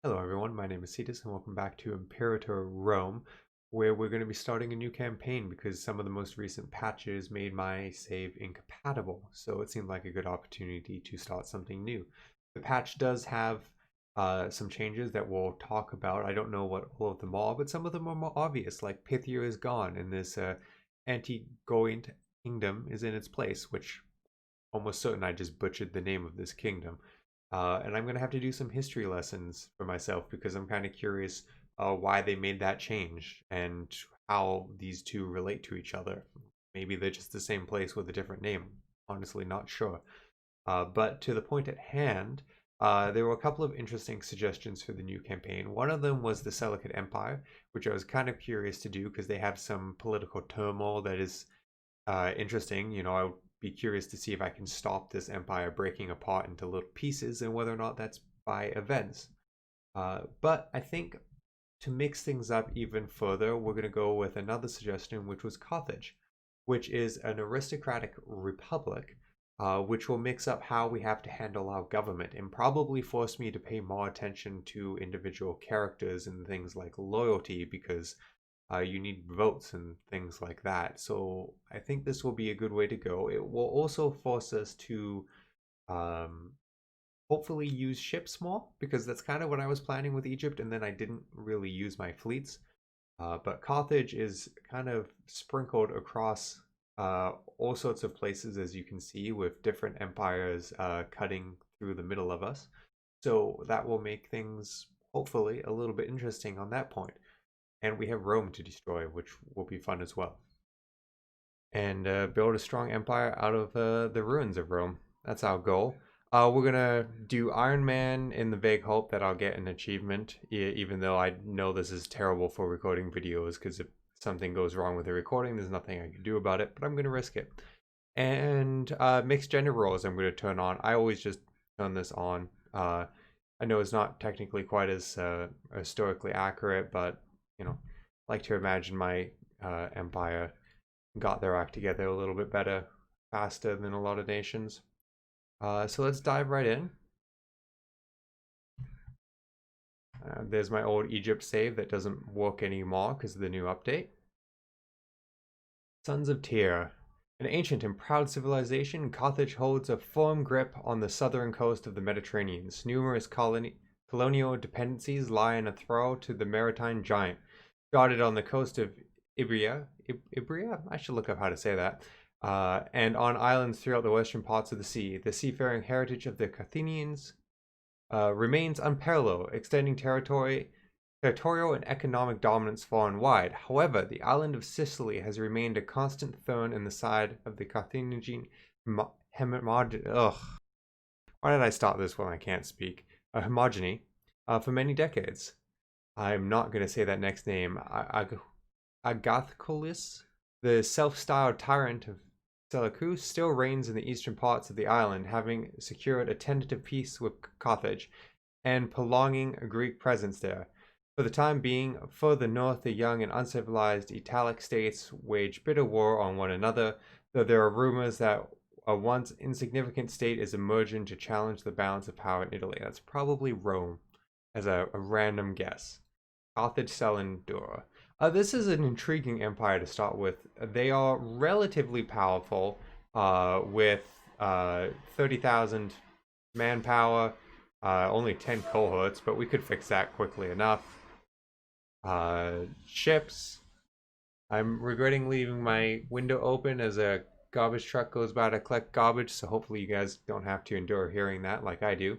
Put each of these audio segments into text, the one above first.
Hello everyone, my name is Cetus and welcome back to Imperator Rome, where we're going to be starting a new campaign because some of the most recent patches made my save incompatible, so it seemed like a good opportunity to start something new. The patch does have some changes that we'll talk about. I don't know what all of them are, but some of them are more obvious, like Pythia is gone and this anti-Goint kingdom is in its place, which almost certain I just butchered the name of this kingdom. And I'm going to have to do some history lessons for myself because I'm kind of curious why they made that change and how these two relate to each other. Maybe they're just the same place with a different name. Honestly, not sure. But to the point at hand, there were a couple of interesting suggestions for the new campaign. One of them was the Seleucid Empire, which I was kind of curious to do because they have some political turmoil that is interesting. I would be curious to see if I can stop this empire breaking apart into little pieces and whether or not that's by events. But I think to mix things up even further, we're going to go with another suggestion, which was Carthage, which is an aristocratic republic, which will mix up how we have to handle our government and probably force me to pay more attention to individual characters and things like loyalty because you need votes and things like that. So I think this will be a good way to go. It will also force us to um, hopefully use ships more because that's kind of what I was planning with Egypt, and then I didn't really use my fleets. But Carthage is kind of sprinkled across all sorts of places, as you can see, with different empires cutting through the middle of us. So that will make things hopefully a little bit interesting on that point. And we have Rome to destroy, which will be fun as well. And build a strong empire out of the ruins of Rome. That's our goal. We're gonna do Iron Man in the vague hope that I'll get an achievement, even though I know this is terrible for recording videos, because if something goes wrong with the recording, there's nothing I can do about it, but I'm gonna risk it. And mixed gender roles I'm gonna turn on. I always just turn this on. I know it's not technically quite as historically accurate, but like to imagine my empire got their act together a little bit better, faster than a lot of nations. So let's dive right in. There's my old Egypt save that doesn't work anymore because of the new update. Sons of Tyr. An ancient and proud civilization, Carthage holds a firm grip on the southern coast of the Mediterranean. Numerous colonial dependencies lie in a throw to the maritime giant. Dotted on the coast of Ibria, Ibria? I should look up how to say that. And on islands throughout the western parts of the sea. The seafaring heritage of the Carthaginians remains unparalleled, extending territorial and economic dominance far and wide. However, the island of Sicily has remained a constant thorn in the side of the Carthaginian Ugh. Why did I start this when I can't speak? Homogeny for many decades. I'm not going to say that next name. Agathocles, the self-styled tyrant of Seleucus, still reigns in the eastern parts of the island, having secured a tentative peace with Carthage and prolonging a Greek presence there. For the time being, further north, the young and uncivilized Italic states wage bitter war on one another, though there are rumors that a once insignificant state is emerging to challenge the balance of power in Italy. That's probably Rome, as a random guess. Carthage, Salendura. This is an intriguing empire to start with. They are relatively powerful, with 30,000 manpower, only 10 cohorts, but we could fix that quickly enough. Ships. I'm regretting leaving my window open as a garbage truck goes by to collect garbage, so hopefully you guys don't have to endure hearing that like I do.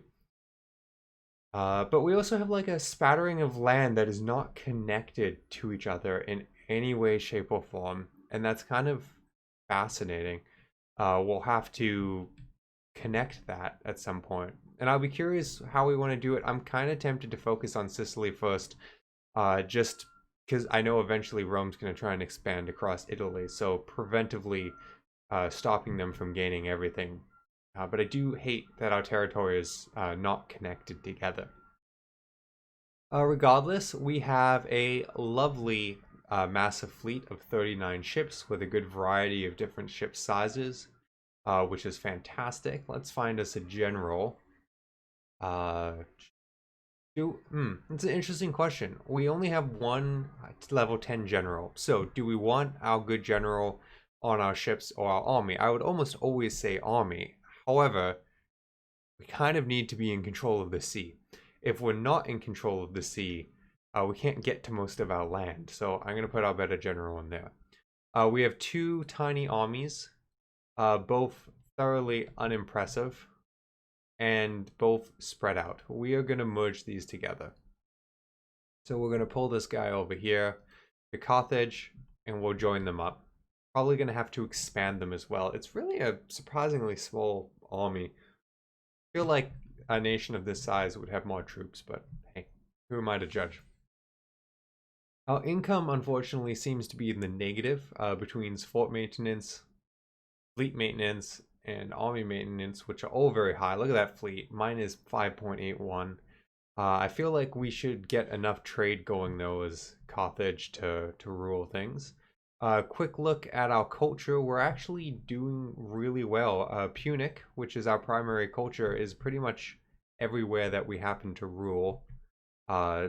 But we also have like a spattering of land that is not connected to each other in any way, shape, or form. And that's kind of fascinating. We'll have to connect that at some point. And I'll be curious how we want to do it. I'm kind of tempted to focus on Sicily first, just because I know eventually Rome's going to try and expand across Italy. So preventively stopping them from gaining everything. But I do hate that our territory is not connected together. Regardless, we have a lovely massive fleet of 39 ships with a good variety of different ship sizes, which is fantastic. Let's find us a general. It's an interesting question. We only have one level 10 general. So, do we want our good general on our ships or our army? I would almost always say army. However, we kind of need to be in control of the sea. If we're not in control of the sea, we can't get to most of our land. So, I'm going to put our better general in there. We have two tiny armies, both thoroughly unimpressive and both spread out. We are going to merge these together. So we're going to pull this guy over here to Carthage and we'll join them up. Probably going to have to expand them as well. It's really a surprisingly small army. I feel like a nation of this size would have more troops, but hey, who am I to judge? Our income, unfortunately, seems to be in the negative between fort maintenance, fleet maintenance, and army maintenance, which are all very high. Look at that fleet. Mine is 5.81. I feel like we should get enough trade going, though, as Carthage to rule things. Quick look at our culture. We're actually doing really well. Punic, which is our primary culture, is pretty much everywhere that we happen to rule.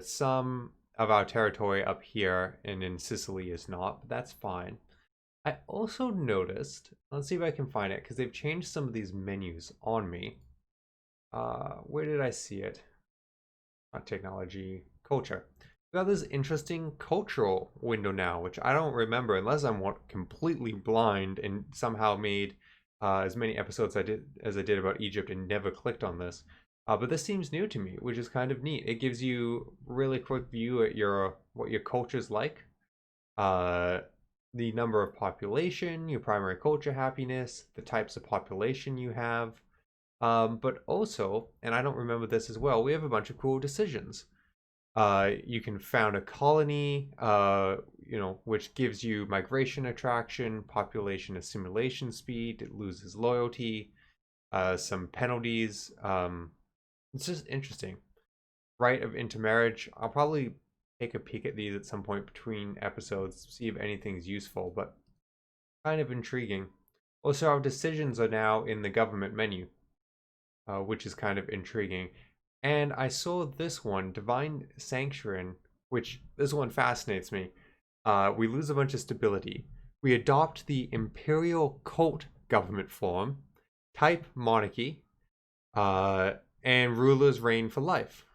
Some of our territory up here and in Sicily is not, but that's fine. I also noticed, let's see if I can find it, because they've changed some of these menus on me. Where did I see it? Not technology, culture. We got this interesting cultural window now, which I don't remember unless I'm completely blind and somehow made as many episodes as I did about Egypt and never clicked on this. But this seems new to me, which is kind of neat. It gives you really quick view at what your culture's like. The number of population, your primary culture happiness, the types of population you have. But also, and I don't remember this as well, we have a bunch of cool decisions. You can found a colony, which gives you migration attraction, population assimilation speed, it loses loyalty, some penalties. It's just interesting. Right of intermarriage. I'll probably take a peek at these at some point between episodes, see if anything's useful, but kind of intriguing. Also, our decisions are now in the government menu, which is kind of intriguing. And I saw this one, Divine Sanctuary, which this one fascinates me. We lose a bunch of stability. We adopt the imperial cult government form, type monarchy, and rulers reign for life.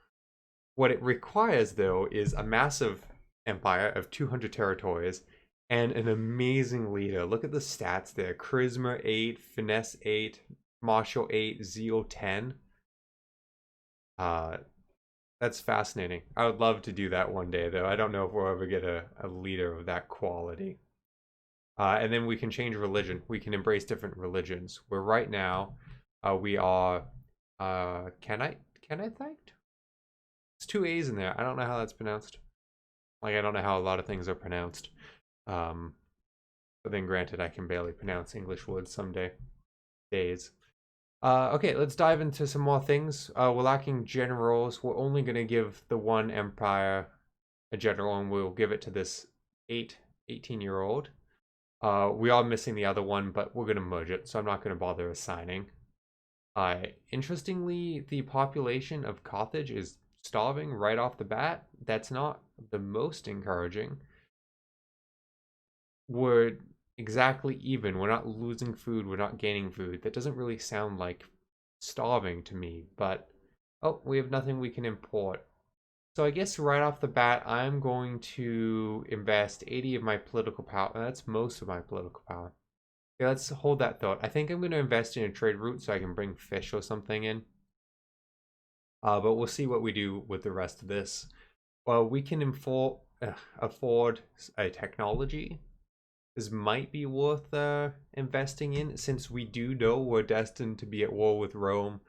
What it requires, though, is a massive empire of 200 territories and an amazing leader. Look at the stats there. Charisma 8, Finesse 8, Martial 8, Zeal 10. That's fascinating. I would love to do that one day, though. I don't know if we'll ever get a leader of that quality. And then we can change religion. We can embrace different religions. Where right now, we are Kenite? It's two A's in there. I don't know how that's pronounced. Like, I don't know how a lot of things are pronounced. But then granted, I can barely pronounce English words some days. Okay, let's dive into some more things. We're lacking generals. We're only going to give the one empire a general, and we'll give it to this 18-year-old. We are missing the other one, but we're going to merge it, so I'm not going to bother assigning. Interestingly, the population of Carthage is starving right off the bat. That's not the most encouraging. We're exactly even. We're not losing food. We're not gaining food. That doesn't really sound like starving to me, but oh, we have nothing we can import. So I guess right off the bat, I'm going to invest 80 of my political power. That's most of my political power. Okay, let's hold that thought. I think I'm going to invest in a trade route so I can bring fish or something in. But we'll see what we do with the rest of this. Well, we can afford a technology. This might be worth investing in, since we do know we're destined to be at war with Rome.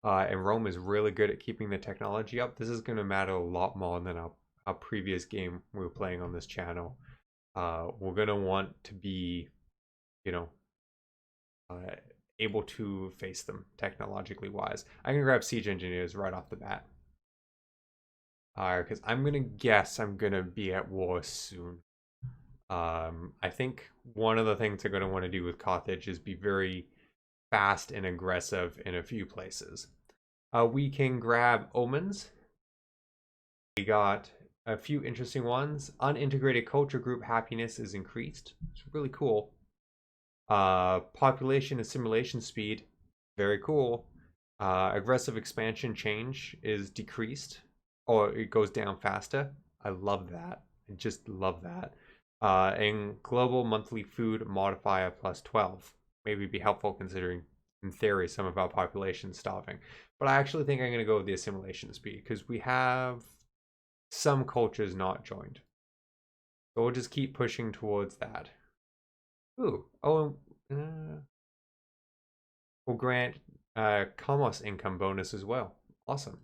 And Rome is really good at keeping the technology up. This is going to matter a lot more than our previous game we were playing on this channel. We're going to want to be, able to face them technologically wise. I can grab siege engineers right off the bat. Because I'm going to guess I'm going to be at war soon. I think one of the things they're going to want to do with Carthage is be very fast and aggressive in a few places. We can grab omens. We got a few interesting ones. Unintegrated culture group happiness is increased. It's really cool. Population assimilation speed, very cool. Aggressive expansion change is decreased, or it goes down faster. I love that. I just love that. And global monthly food modifier plus 12. Maybe be helpful considering, in theory, some of our population starving. But I actually think I'm going to go with the assimilation speed because we have some cultures not joined. So we'll just keep pushing towards that. Ooh, oh, we'll grant commerce income bonus as well. Awesome.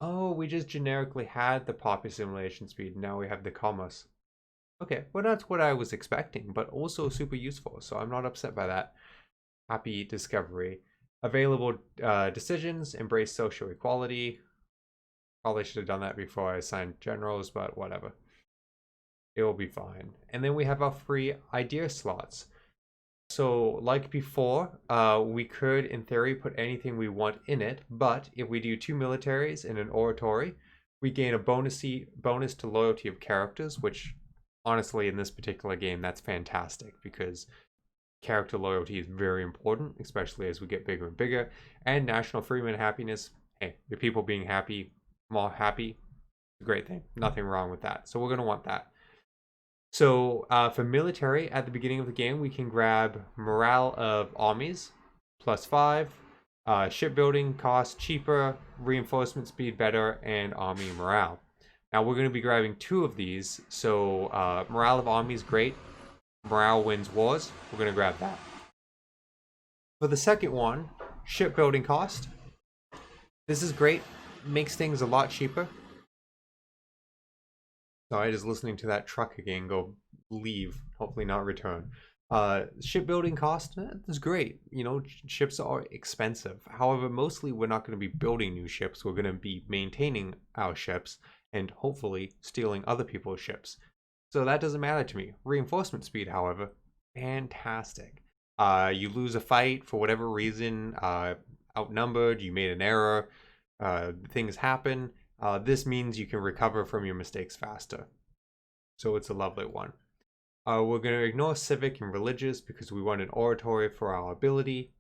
Oh, we just generically had the pop assimilation speed. Now we have the commerce. Okay, well that's what I was expecting, but also super useful. So I'm not upset by that. Happy discovery. Available decisions, embrace social equality. Probably should have done that before I assigned generals, but whatever. It will be fine. And then we have our free idea slots. So like before, we could, in theory, put anything we want in it, but if we do 2 militaries and an oratory, we gain a bonus to loyalty of characters, which honestly, in this particular game, that's fantastic because character loyalty is very important, especially as we get bigger and bigger. And national freedom and happiness, hey, the people being happy, more happy, a great thing. Nothing wrong with that. So we're going to want that. So for military, at the beginning of the game, we can grab morale of armies, +5, shipbuilding cost cheaper, reinforcement speed better, and army morale. Now we're going to be grabbing 2 of these, so morale of armies, great. Morale wins wars, we're going to grab that. For the second one, shipbuilding cost. This is great, makes things a lot cheaper. Sorry, just listening to that truck again go leave, hopefully not return. Shipbuilding cost is great. You know, ships are expensive. However, mostly we're not going to be building new ships. We're going to be maintaining our ships and hopefully stealing other people's ships. So that doesn't matter to me. Reinforcement speed, however, fantastic. You lose a fight for whatever reason, outnumbered, you made an error, things happen. This means you can recover from your mistakes faster. So it's a lovely one. We're going to ignore civic and religious because we want an oratory for our ability.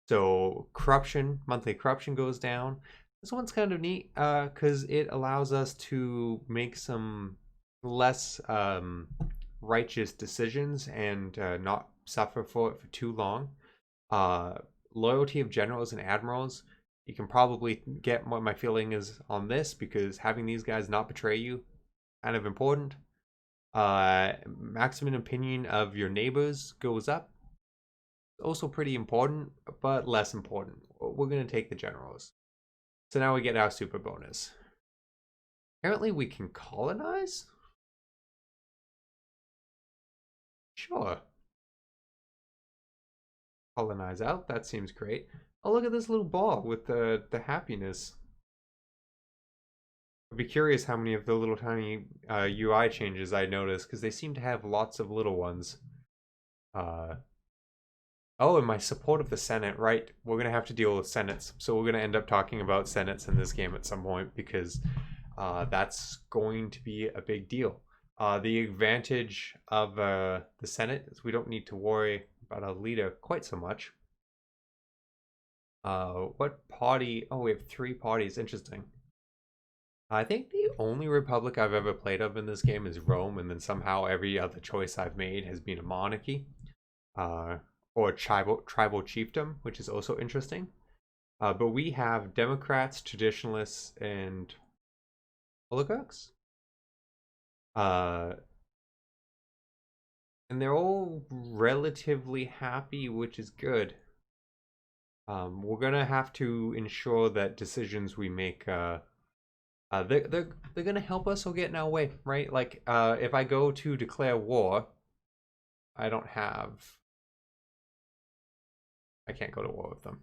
So corruption, monthly corruption goes down. This one's kind of neat because it allows us to make some less righteous decisions and not suffer for it for too long. Loyalty of generals and admirals. You can probably get what my feeling is on this because having these guys not betray you, kind of important. Maximum opinion of your neighbors goes up. Also pretty important, but less important. We're going to take the generals. So now we get our super bonus. Apparently we can colonize? Sure. Colonize out, that seems great. Oh, look at this little ball with the happiness. I'd be curious how many of the little tiny UI changes I noticed, because they seem to have lots of little ones. Oh, and my support of the Senate, right? We're going to have to deal with Senates. So we're going to end up talking about Senates in this game at some point, because that's going to be a big deal. The advantage of the Senate is we don't need to worry about a leader quite so much. What party? Oh, we have 3 parties. Interesting. I think the only republic I've ever played of in this game is Rome, and then somehow every other choice I've made has been a monarchy, or tribal chiefdom, which is also interesting. But we have Democrats, traditionalists, and oligarchs. And they're all relatively happy, which is good. We're gonna have to ensure that decisions we make, they're gonna help us or get in our way, right? Like, if I go to declare war, I can't go to war with them.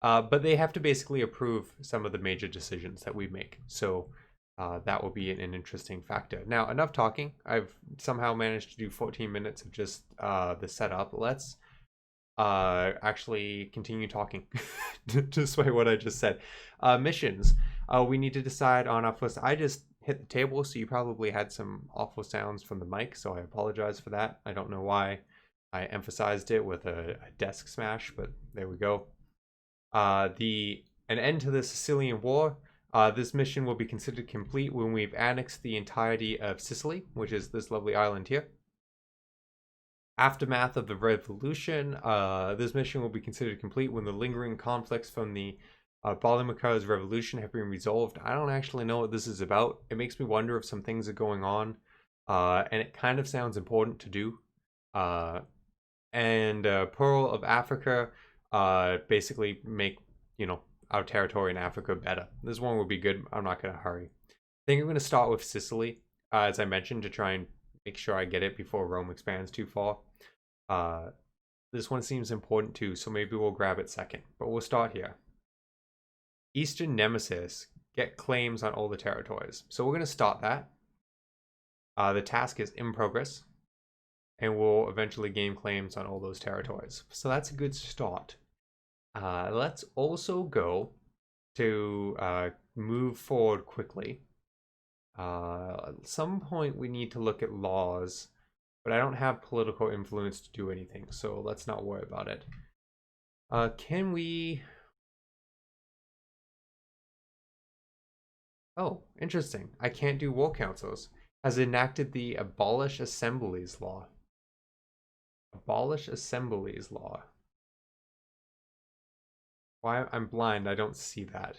But they have to basically approve some of the major decisions that we make. So that will be an interesting factor. Now, enough talking. I've somehow managed to do 14 minutes of just the setup. Let's actually continue talking despite what I just said. Missions. We need to decide on our first. I just hit the table, so you probably had some awful sounds from the mic, so I apologize for that. I don't know why I emphasized it with a desk smash, but there we go. An end to the Sicilian War. This mission will be considered complete when we've annexed the entirety of Sicily, which is this lovely island here. Aftermath of the revolution. This mission will be considered complete when the lingering conflicts from the Balimakar's revolution have been resolved. I don't actually know what this is about. It makes me wonder if some things are going on, and it kind of sounds important to do. Pearl of Africa, basically make, our territory in Africa better. This one will be good. I'm not going to hurry. I think I'm going to start with Sicily, as I mentioned, to try and make sure I get it before Rome expands too far. This one seems important too, so maybe we'll grab it second. But we'll start here. Eastern Nemesis. Get claims on all the territories. So we're going to start that. The task is in progress. And we'll eventually gain claims on all those territories. So that's a good start. Let's also go to move forward quickly. At some point we need to look at laws, but I don't have political influence to do anything, so let's not worry about it. Can we... Oh, interesting. I can't do war councils. Has enacted the Abolish Assemblies law. Abolish Assemblies law. Why? I'm blind. I don't see that.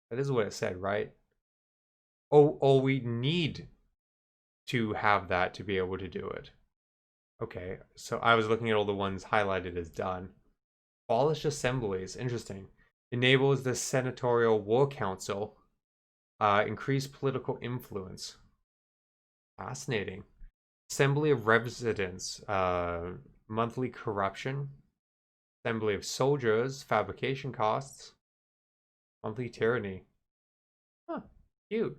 That is what it said, right? Oh, we need to have that to be able to do it. Okay, so I was looking at all the ones highlighted as done. Abolish assemblies. Interesting. Enables the Senatorial War Council. Increase political influence. Fascinating. Assembly of Residents. Monthly corruption. Assembly of Soldiers. Fabrication costs. Monthly tyranny. Huh. Cute.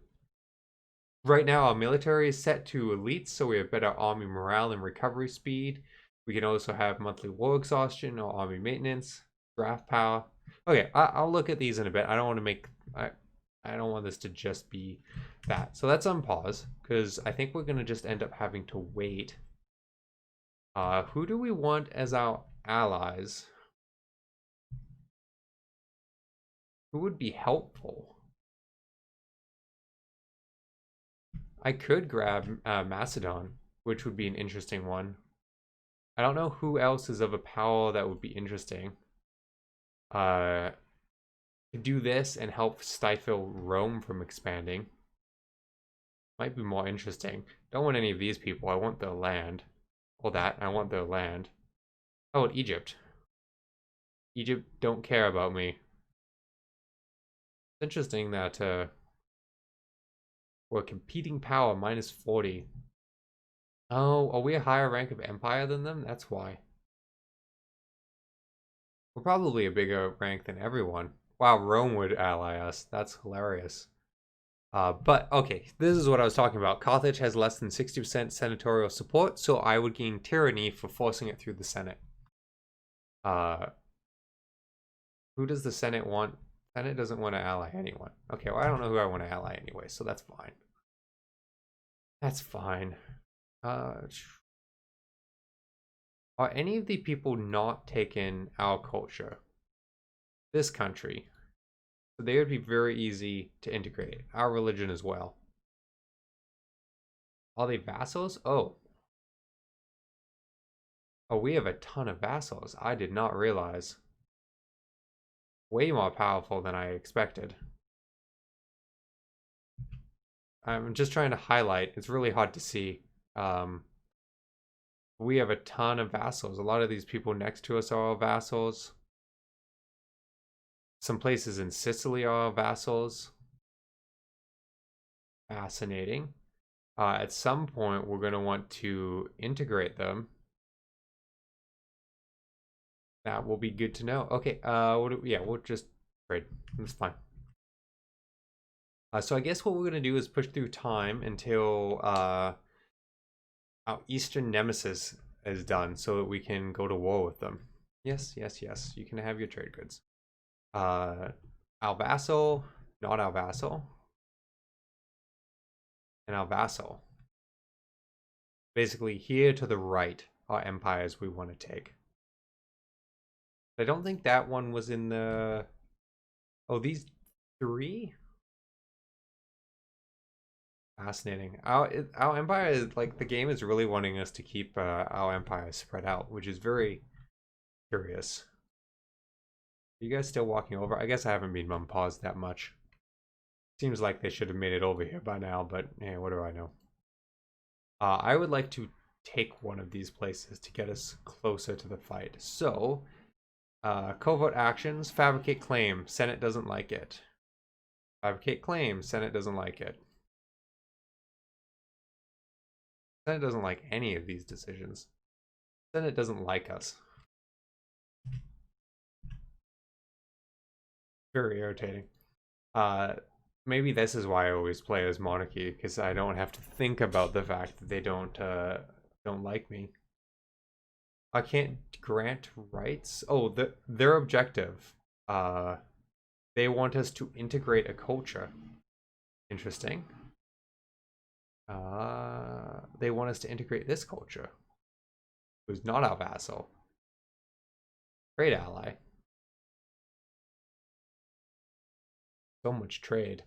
Right now, our military is set to elites, so we have better army morale and recovery speed. We can also have monthly war exhaustion or army maintenance, draft power. Okay, I'll look at these in a bit. I don't want to make... I don't want this to just be that. So let's unpause, because I think we're going to just end up having to wait. Who do we want as our allies? Who would be helpful? I could grab Macedon, which would be an interesting one. I don't know who else is of a power that would be interesting. To do this and help stifle Rome from expanding. Might be more interesting. Don't want any of these people. I want their land. All that. I want their land. How about Egypt? Egypt don't care about me. It's interesting that we're competing power minus 40. Oh, are we a higher rank of empire than them? That's why. We're probably a bigger rank than everyone. Wow, Rome would ally us. That's hilarious. But, okay, this is what I was talking about. Carthage has less than 60% senatorial support, so I would gain tyranny for forcing it through the Senate. Who does the Senate want? Senate doesn't want to ally anyone. Okay, well, I don't know who I want to ally anyway, so that's fine. That's fine. Are any of the people not taking our culture? This country. So they would be very easy to integrate. Our religion as well. Are they vassals? Oh. Oh, we have a ton of vassals. I did not realize. Way more powerful than I expected. I'm just trying to highlight. It's really hard to see. We have a ton of vassals. A lot of these people next to us are all vassals. Some places in Sicily are vassals. Fascinating. At some point, we're going to want to integrate them. That will be good to know. Okay, yeah, we'll just trade. That's fine. So I guess what we're going to do is push through time until our Eastern Nemesis is done so that we can go to war with them. Yes, yes, yes. You can have your trade goods. Our vassal, not our vassal, and our vassal. Basically, here to the right are empires we want to take. I don't think that one was in the... Oh, these three? Fascinating. Our empire is like the game is really wanting us to keep our empire spread out, which is very curious. Are you guys still walking over? I guess I haven't been unpaused that much. Seems like they should have made it over here by now, but yeah, what do I know? I would like to take one of these places to get us closer to the fight. So, covert actions, fabricate claim. Senate doesn't like it. Fabricate claim. Senate doesn't like it. Senate doesn't like any of these decisions. Senate doesn't like us. Very irritating. Maybe this is why I always play as monarchy, because I don't have to think about the fact that they don't like me. I can't grant rights. Oh, their objective. They want us to integrate a culture. Interesting. They want us to integrate this culture. Who's not our vassal. Trade ally. So much trade.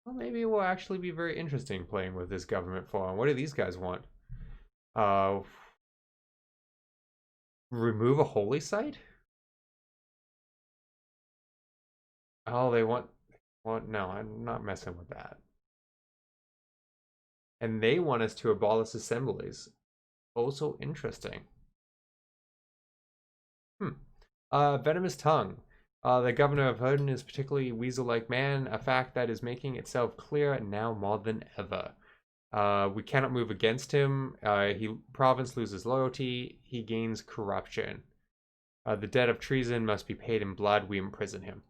Well, maybe it will actually be very interesting playing with this government form. What do these guys want? Remove a holy site? Oh, they want... Well, no, I'm not messing with that. And they want us to abolish assemblies. Also interesting. Venomous tongue. The governor of Hoden is particularly weasel-like man, a fact that is making itself clear now more than ever. We cannot move against him. Province loses loyalty. He gains corruption. The debt of treason must be paid in blood. We imprison him.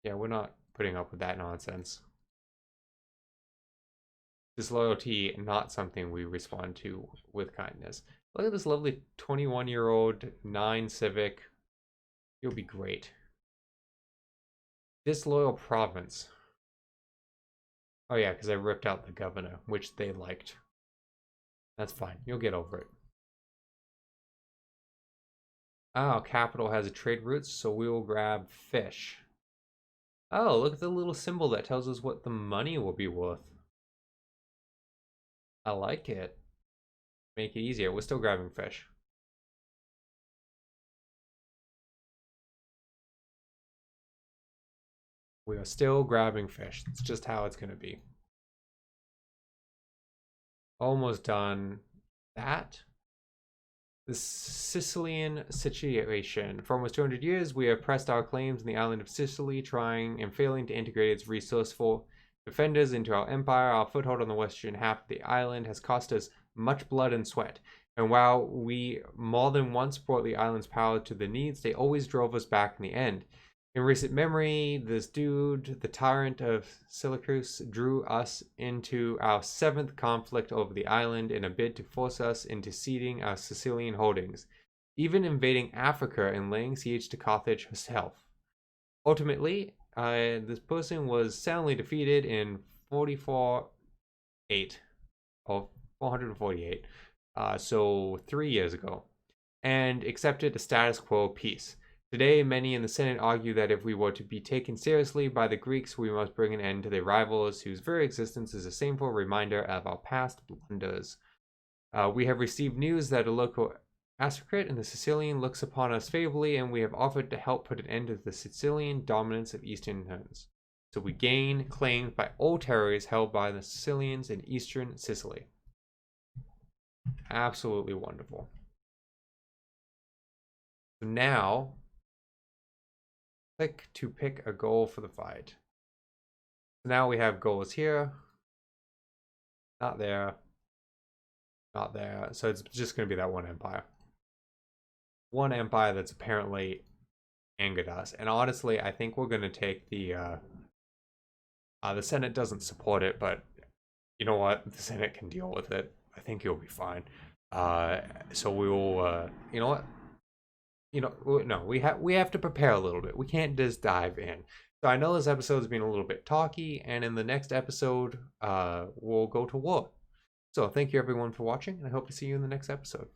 Yeah, we're not putting up with that nonsense. Disloyalty, not something we respond to with kindness. Look at this lovely 21-year-old, 9 civic. You'll be great. Disloyal province. Oh yeah, because I ripped out the governor, which they liked. That's fine. You'll get over it. Oh, capital has a trade route, so we will grab fish. Oh, look at the little symbol that tells us what the money will be worth. I like it. Make it easier. We're still grabbing fish. We are still grabbing fish. It's just how it's going to be. Almost done. That. The Sicilian situation. For almost 200 years, we have pressed our claims in the island of Sicily, trying and failing to integrate its resourceful defenders into our empire. Our foothold on the western half of the island has cost us much blood and sweat. And while we more than once brought the island's power to the needs, they always drove us back in the end. In recent memory, this dude, the tyrant of Syracuse, drew us into our 7th conflict over the island in a bid to force us into ceding our Sicilian holdings, even invading Africa and laying siege to Carthage herself. Ultimately, this person was soundly defeated in 448, so 3 years ago, and accepted a status quo peace. Today, many in the Senate argue that if we were to be taken seriously by the Greeks, we must bring an end to their rivals, whose very existence is a shameful reminder of our past blunders. We have received news that a local aristocrat in the Sicilian looks upon us favorably, and we have offered to help put an end to the Sicilian dominance of Eastern Huns. So we gain claims by all territories held by the Sicilians in Eastern Sicily. Absolutely wonderful. So now, click to pick a goal for the fight. So now we have goals here. Not there. Not there. So it's just going to be that one empire. One empire that's apparently angered us. And honestly, I think we're going to take the Senate doesn't support it, but you know what? The Senate can deal with it. I think you'll be fine. So we will, you know what? No, we have to prepare a little bit. We can't just dive in. So I know this episode's been a little bit talky, and in the next episode, we'll go to war. So thank you everyone for watching, and I hope to see you in the next episode.